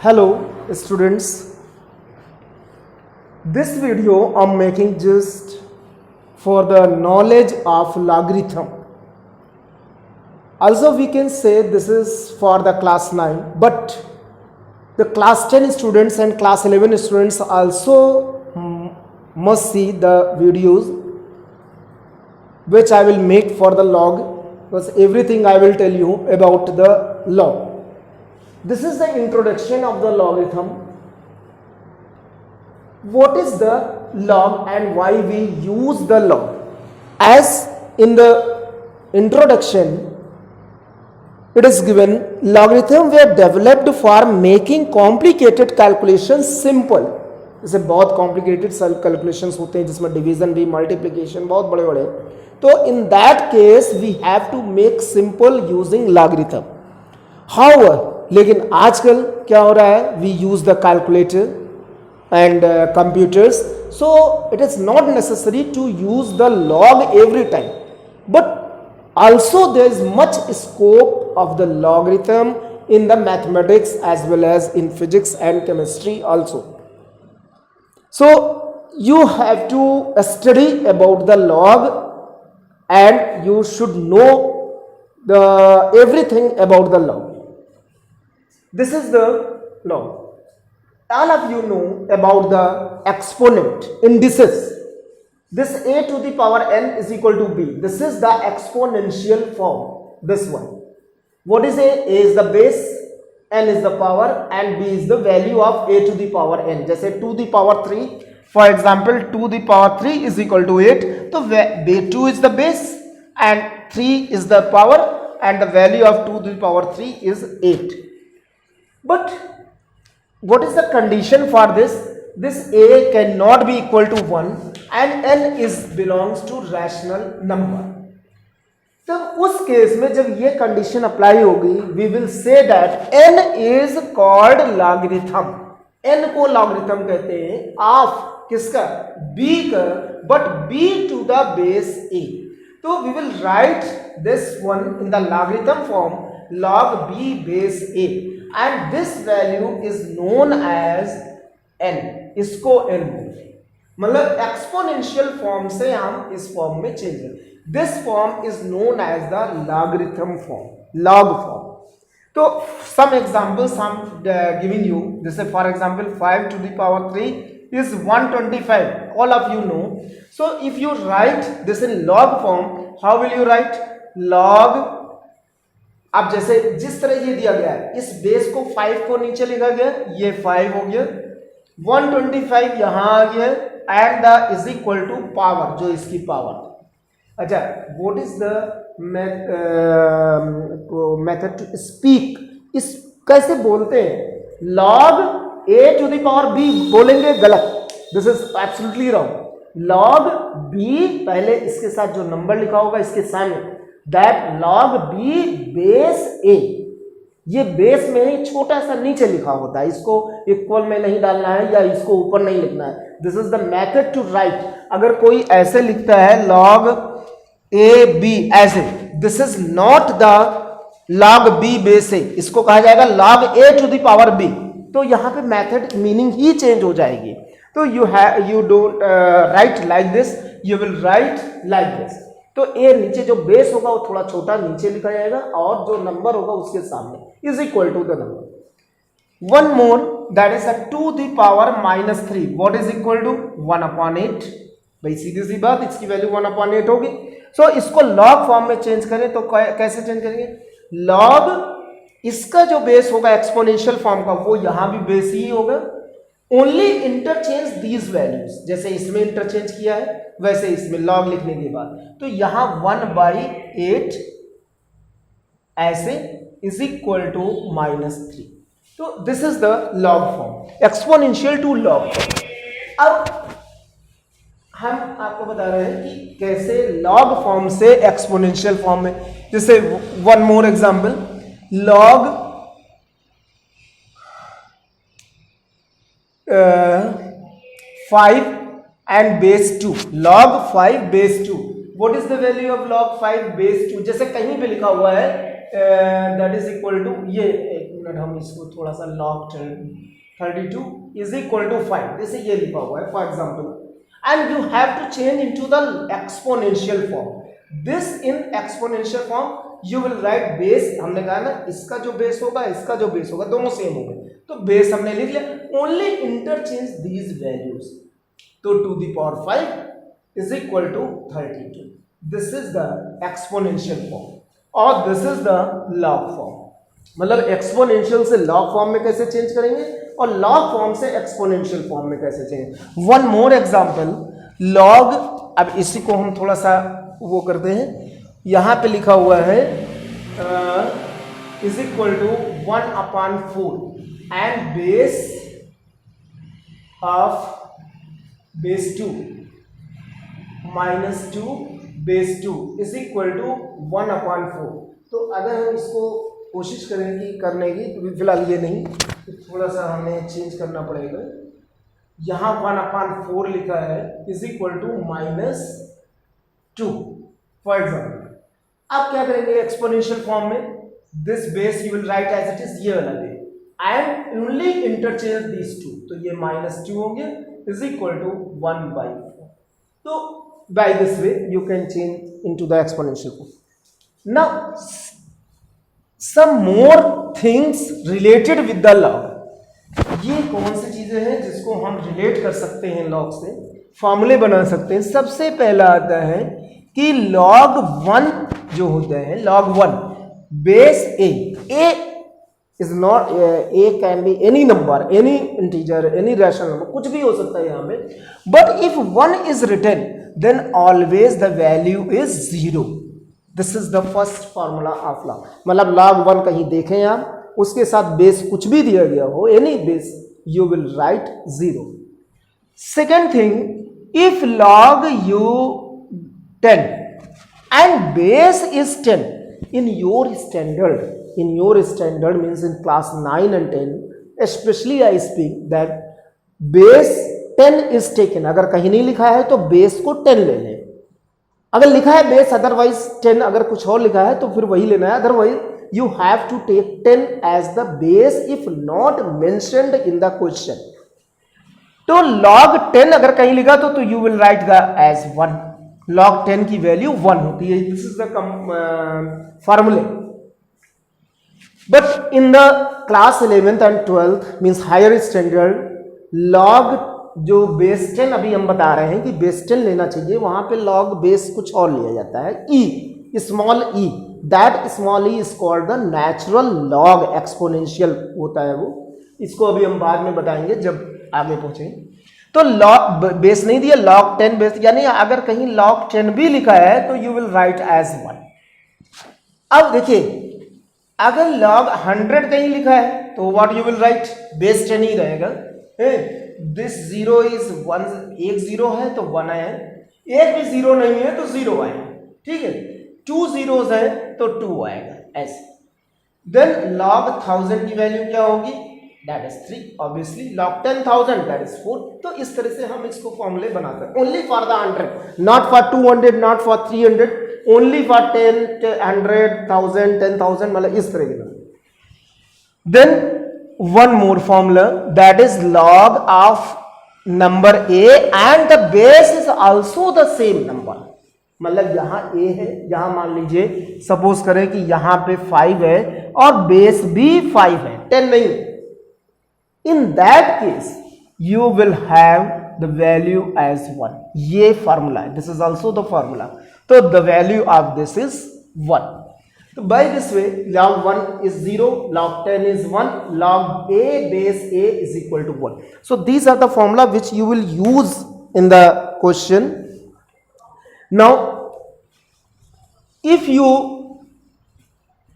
Hello students, this video I'm making just for the knowledge of logarithm. Also we can say this is for the class 9, but the class 10 students and class 11 students also must see the videos which I will make for the log, because everything I will tell you about the log. This is the introduction of the logarithm. What is the log and why we use the log? As in the introduction, it is given logarithm were developed for making complicated calculations simple. जैसे बहुत complicated calculations होते हैं जिसमें division भी multiplication बहुत बड़े बड़े, तो in that case we have to make simple using logarithm. However, लेकिन आजकल क्या हो रहा है, we use the calculator and computers, so it is not necessary to use the log every time, but also there is much scope of the logarithm in the mathematics as well as in physics and chemistry also. So you have to study about the log and you should know the everything about the log. This is the log. All of you know about the exponent indices. This a to the power n is equal to b. This is the exponential form. This one. What is a? A is the base, n is the power, and b is the value of a to the power n. जैसे 2 the power 3. For example, 2 the power 3 is equal to 8. So b2 is the base, and 3 is the power, and the value of 2 the power 3 is 8. But what is the condition for this? This a cannot be equal to 1 and n is belongs to rational number. तो उस case में जब ये condition apply होगी, we will say that n is called logarithm. n को logarithm कहते हैं of किसका? b का, but b to the base a. तो we will write this one in the logarithm form, log b base a. And this value is known as n. इसको n बोलते हैं, मतलब एक्सपोनेंशियल फॉर्म से हम इस फॉर्म में चेंज करें. This form is known as the logarithm form, log form. तो सम एग्जांपल्स हम गिविंग यू, जैसे for example 5 to the power 3 is 125. all of you know. So if you write this in log form, how will you write? log, अब जैसे जिस तरह ये दिया गया है, इस बेस को 5 को नीचे लिखा गया, ये 5 हो गया, 125 यहां आ गया, and the is equal to power, जो इसकी पावर. अच्छा, what is the method to speak? इस कैसे बोलते हैं? Log A to the power B बोलेंगे, गलत. This is absolutely wrong. Log B, पहले इसके साथ जो नंबर लिखा होगा इसके सामने, that log b base a. ये बेस में ही छोटा सा नीचे लिखा होता है, इसको इक्वल में नहीं डालना है या इसको ऊपर नहीं लिखना है. This is the method to write. अगर कोई ऐसे लिखता है log a b ऐसे, this is not the log b base a, इसको कहा जाएगा log a to the power b. तो यहाँ पे मेथड मीनिंग ही चेंज हो जाएगी. तो you don't write like this, you will write like this. तो ए नीचे जो बेस होगा वो थोड़ा छोटा नीचे लिखा जाएगा, और जो नंबर होगा उसके सामने is equal to the number. One more, that is a 2 the power -3. What is equal to 1/8. भाई सीधी सी बात, इसकी वैल्यू 1/8 होगी. सो इसको लॉग फॉर्म में चेंज करें तो कैसे चेंज करेंगे? लॉग, इसका जो बेस होगा एक्सपोनेंशियल फॉर्म का, वो यहां भी बेस ही होगा. ओनली इंटरचेंज दीज वैल्यूज, जैसे इसमें इंटरचेंज किया है वैसे इसमें लॉग लिखने के बाद, तो यहां 1/8 ऐसे इज इक्वल टू -3. तो this is the log form, exponential to log. अब हम आपको बता रहे हैं कि कैसे लॉग फॉर्म से एक्सपोनेंशियल फॉर्म में. जैसे one more example, log 5 and base 2. log 5 base 2. what is the value of log 5 base 2? जैसे कहीं पे लिखा हुआ है दैट इज इक्वल टू, ये एक मिनट, हम इसको थोड़ा सा log 32 इज इक्वल टू 5, जैसे ये लिखा हुआ है for example, and you have to change into the exponential form. This in exponential form you will write base, हमने कहा ना इसका जो बेस होगा इसका जो बेस होगा दोनों सेम होंगे, तो बेस हमने लिख लिया. Only interchange these values. तो 2 the power 5 is equal to 32. This is the exponential form और this is the log form. मतलब एक्सपोनेंशियल से लॉग फॉर्म में कैसे चेंज करेंगे और लॉग फॉर्म से एक्सपोनेंशियल फॉर्म में कैसे change. One more example, log. अब इसी को हम थोड़ा सा वो करते हैं. यहां पे लिखा हुआ है is equal to 1/4 and base of base 2 minus 2 base 2 is equal to 1/4. तो अगर हम इसको कोशिश करेंगे करने की, तो फिलहाल ये नहीं, तो थोड़ा सा हमें चेंज करना पड़ेगा. यहाँ 1/4 लिखा है is equal to -2 for example. आप क्या करेंगे एक्सपोनेंशियल फॉर्म में, this base you will write as it is, ये वाला base and only interchange this 2, तो ये -2 होंगे इज इक्वल टू 1/4. तो by this way you can change into the exponential form. Now some more things related with the log. ये कौन सी चीजें हैं जिसको हम रिलेट कर सकते हैं लॉग से, फॉर्मूले बना सकते हैं. सबसे पहला आता है कि log 1 जो होता है, log 1 base a is not a can be any number, any integer, any rational number, कुछ भी हो सकता है यहाँ पे. but if 1 is written then always the value is 0. This is the first formula of log. मतलब log 1 कहीं देखें आप, उसके साथ बेस कुछ भी दिया गया हो, any base, you will right 0. Second thing, if log you 10 and base is 10 in your standard means in class 9 and 10 especially I speak that base 10 is taken. अगर कहीं नहीं लिखा है तो बेस को 10 ले लें. अगर लिखा है बेस अदरवाइज 10, अगर कुछ और लिखा है तो फिर वही लेना है. Otherwise you have to take 10 as the base if not mentioned in the question. तो log 10 अगर कहीं लिखा तो you will write the as 1. log 10 की वैल्यू 1 होती है. This is the formulae. But in the class 11th and 12th means higher standard, log जो base 10 अभी हम बता रहे हैं कि बेस 10 लेना चाहिए, वहां पे log बेस कुछ और लिया जाता है, e, small e. That small e is called the natural log. Exponential होता है वो, इसको अभी हम बाद में बताएंगे जब आगे पहुंचे. तो log बेस नहीं दिया, log 10 बेस, यानी अगर कहीं log 10 भी लिखा है तो यू विल राइट एज 1. अब देखिए, अगर log 100 कहीं लिखा है तो what you will write, base 10 ही रहेगा. दिस 0 इज 1, एक 0 है तो 1 है, एक भी 0 नहीं है तो 0 आएगा. ठीक है, 2 zeros है तो 2 आएगा ऐसे. देन log 1000 की वैल्यू क्या होगी, that is 3 obviously. log 10,000 that is 4. तो इस तरह से हम इसको फॉर्मूले बनाते हैं. Only for the 100, not for 200, not for 300, only for 10, 100, 1000, 10,000, मतलब इस तरह के. Then one more formula, that is log of number a and the base is also the same number. मतलब यहां a है, यहां मान लीजिए सपोज करें कि यहां पे 5 है और बेस भी 5 है, 10 नहीं. in that case you will have the value as 1. ये फॉर्मूला है, this is also the formula. तो the value of this is 1. So by this way, log 1 is 0, log 10 is 1, log a base a is equal to 1. So these are the formula which you will use in the question. Now, if you,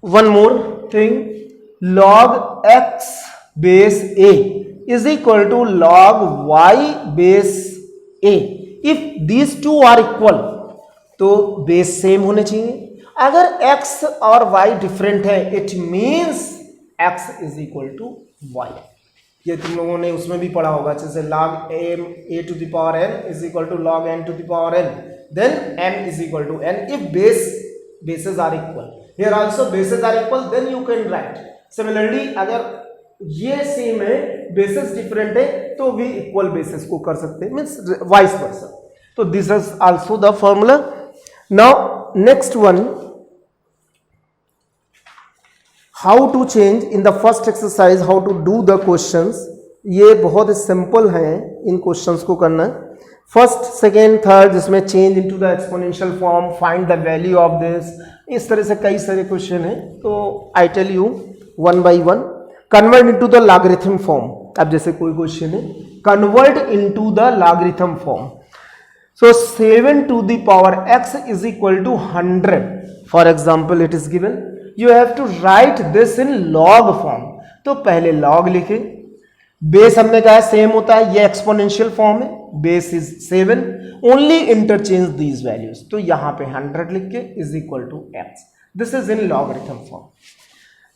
one more thing, log x base a is equal to log y base a. If these two are equal, तो base same होने चाहिए. अगर x और y different है, it means x is equal to y. ये तुम लोगों ने उसमें भी पढ़ा होगा, जैसे log a to the power n is equal to log n to the power n, then m is equal to n. If bases are equal, here also bases are equal, then you can write similarly अगर ये same है, basis different है, तो भी equal basis को कर सकते हैं, मीन्स वाइस वर्सा. तो this is also the formula. Now next one, how to change in the first exercise, how to do the questions. ये बहुत सिंपल है इन क्वेश्चंस को करना. फर्स्ट, सेकेंड, थर्ड, जिसमें change into the exponential form, find the value of this, इस तरह से कई सारे क्वेश्चन हैं. तो I tell you one by one. Convert into the logarithm form. अब जैसे कोई क्वेश्चन है, convert into the logarithm form. So 7 to the power x is equal to 100. For example, it is given. You have to write this in log form. तो पहले log लिखे. Base हमने कहा same होता है, ये एक्सपोनेंशियल फॉर्म है, base is 7. Only interchange these values. तो यहां पे 100 लिख के is equal to x. This is in logarithm form.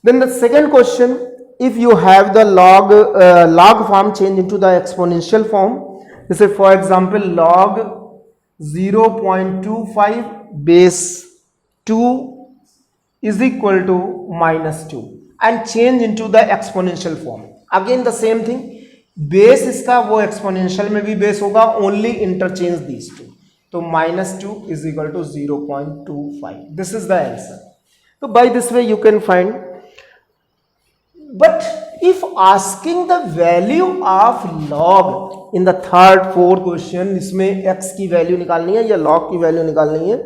Then the second question, if you have the log form change into the exponential form. जैसे for example log 0.25 base 2 is equal to -2 and change into the exponential form. Again the same thing, base इसका वो exponential में भी base होगा, only interchange these two. तो -2 is equal to 0.25. This is the answer. So by this way you can find. But if asking the value of log in the third, fourth question, इसमें x की value निकालनी है या log की value निकालनी है.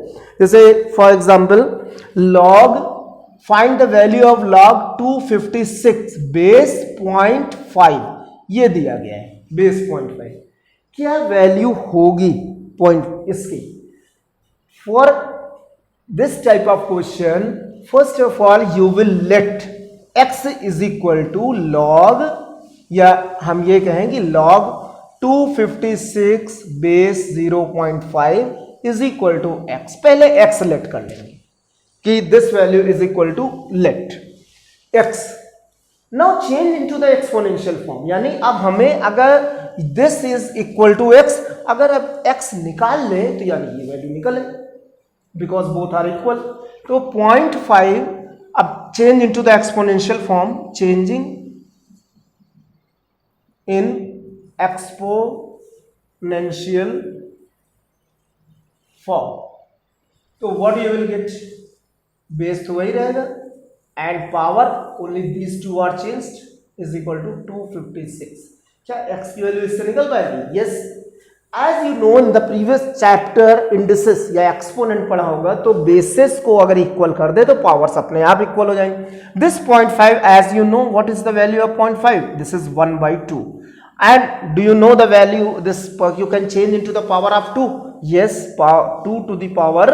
जैसे for example log, find the value of log 256 base 0.5, ये दिया गया है बेस 0.5. क्या वैल्यू होगी पॉइंट इसकी? For this type of question, first of all you will let x is equal to log, या हम ये कहेंगे log 256 base 0.5 is equal to x. पहले x लेट कर लेंगे कि this value is equal to let x. Now change into the exponential form, यानी अब हमें अगर this is equal to x, अगर अब x निकाल ले तो यानी ये वैल्यू निकले, बिकॉज बोथ आर इक्वल. तो 0.5 अब change into the exponential form, changing in exponential form. तो what you will get, base तो वही रहेगा and power only these two are changed is equal to 256. क्या x की वैल्यू इससे निकल पाएगी? Yes. As you know in the previous chapter indices या एक्सपोनेंट पढ़ा होगा, तो बेसिस को अगर इक्वल कर दे तो पावर्स अपने आप इक्वल हो जाएंगे. This 0.5, as you know what is the value of 0.5? This is 1/2. And do you know the value, this you can change into the power of 2. Yes, 2 to the power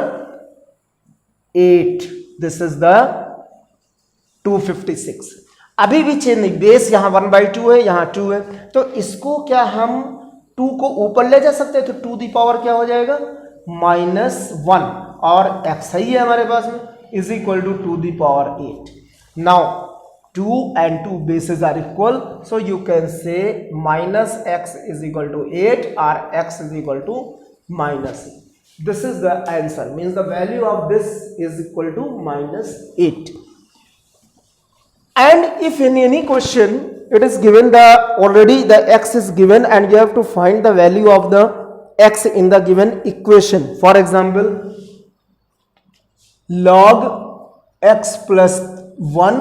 8. This is the 256. अभी भी change नहीं, base यहां 1/2 है, यहां 2 है, तो इसको क्या हम 2 को ऊपर ले जा सकते हैं, तो 2 दी पावर क्या हो जाएगा? -1, और x ही है हमारे पास में, is equal to 2 the power 8. Now 2 and 2 bases are equal, so you can say -x is equal to 8 or x is equal to -8. This is the answer, means the value of this is equal to -8. And if in any question it is given the already the x is given and you have to find the value of the x in the given equation. For example, log x plus 1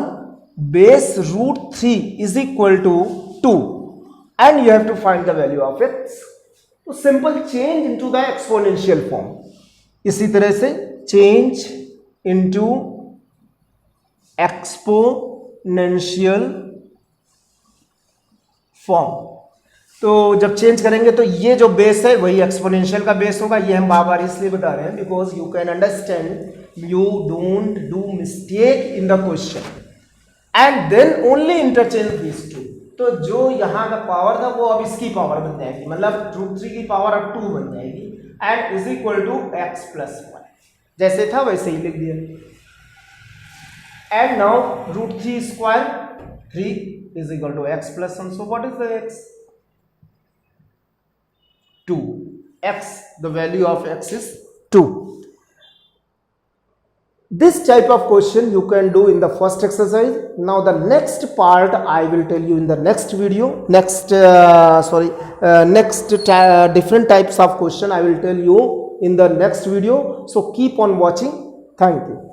base root 3 is equal to 2 and you have to find the value of x. तो simple change into the exponential form. इसी तरह से change into exponential form. तो जब change करेंगे तो ये जो बेस है वही एक्सपोनेंशियल का बेस होगा. ये हम बार बार इसलिए बता रहे हैं because you can understand, you don't do mistake in the question and then only interchange this two. तो जो यहाँ का पावर था वो अब इसकी पावर बन जाएगी, मतलब √3 की पावर अब 2 बन जाएगी and is equal to x plus 1. जैसे था वैसे ही लिख दिया. And now √3 square 3 is equal to x plus 1. So what is the x? 2. X, the value of x is 2. This type of question you can do in the first exercise. Now the next part I will tell you in the next video. Different types of question I will tell you in the next video. So keep on watching. Thank you.